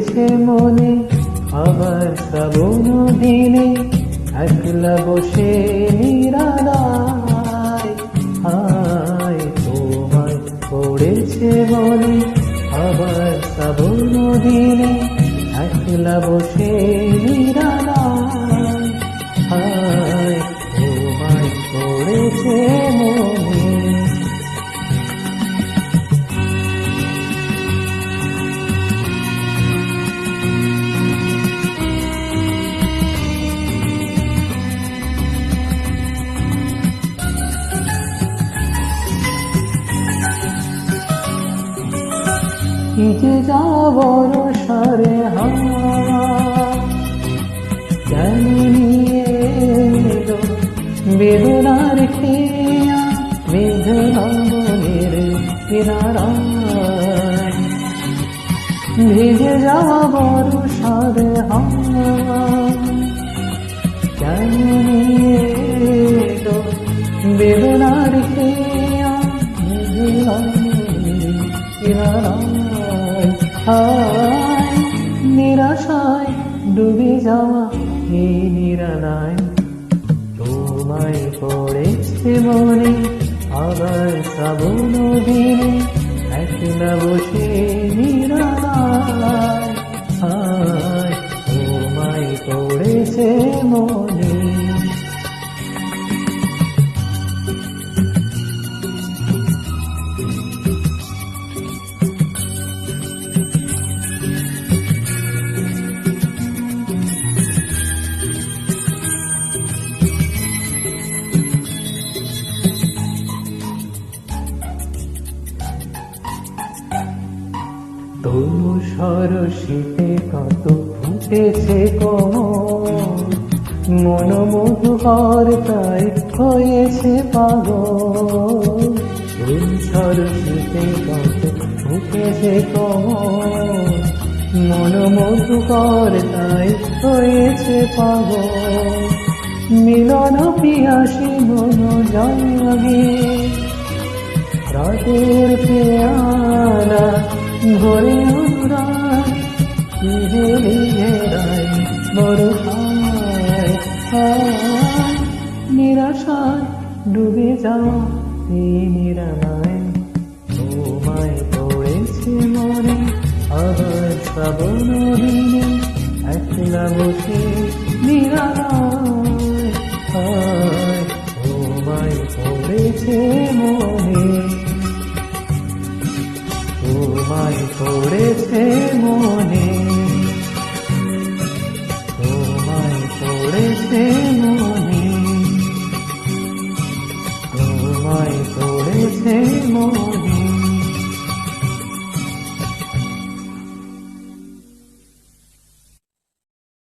পড়েছে মনে আবার শ্রাবণ দিনে একলা বসে নিরালায় হায় তোমায় পড়েছে মনে আবার শ্রাবণ দিনে একলা বসে নিরালায় হায় তোমায় পড়েছে মনে। কি যে যাবর সারে হাওয়া কেন নিয়ে এলো বেদনার খেয়া বেদনা মনের কিনারায় ভিজে যাবর সারে হাওয়া কেন নিয়ে এলো বেদনার খেয়া বেদনা মনের কিনারায় হায় নিরাশায় ডুবে যাওয়া এই নিরালায় তোমায় পড়েছে মনে আবার শ্রাবণ দিনে একলা বসে নিরালায় হায় তোমায় পড়েছে মনে। তনু সরসিতে কত ফুটেছে কমল মন মধুকর তাই হয়েছে পাগল। তনু সরসিতে কত ফুটেছে কমল মন মধুকর তাই হয়েছে পাগল। মিলন পিয়াসী মন জাগে রাতের পেয়ালা ভরে উড়ায় নিজেরাই বড় হায় হায় নিরাশায় ডুবে যাওয়া এই নিরালায় তোমায় পড়েছে মনে আবার শ্রাবণ দিনে একলা বসে নিরালায় হায় তোমায় পড়েছে মনে তোমায় পড়েছে মনে তোমায় পড়েছে মনে তোমায় পড়েছে মনে।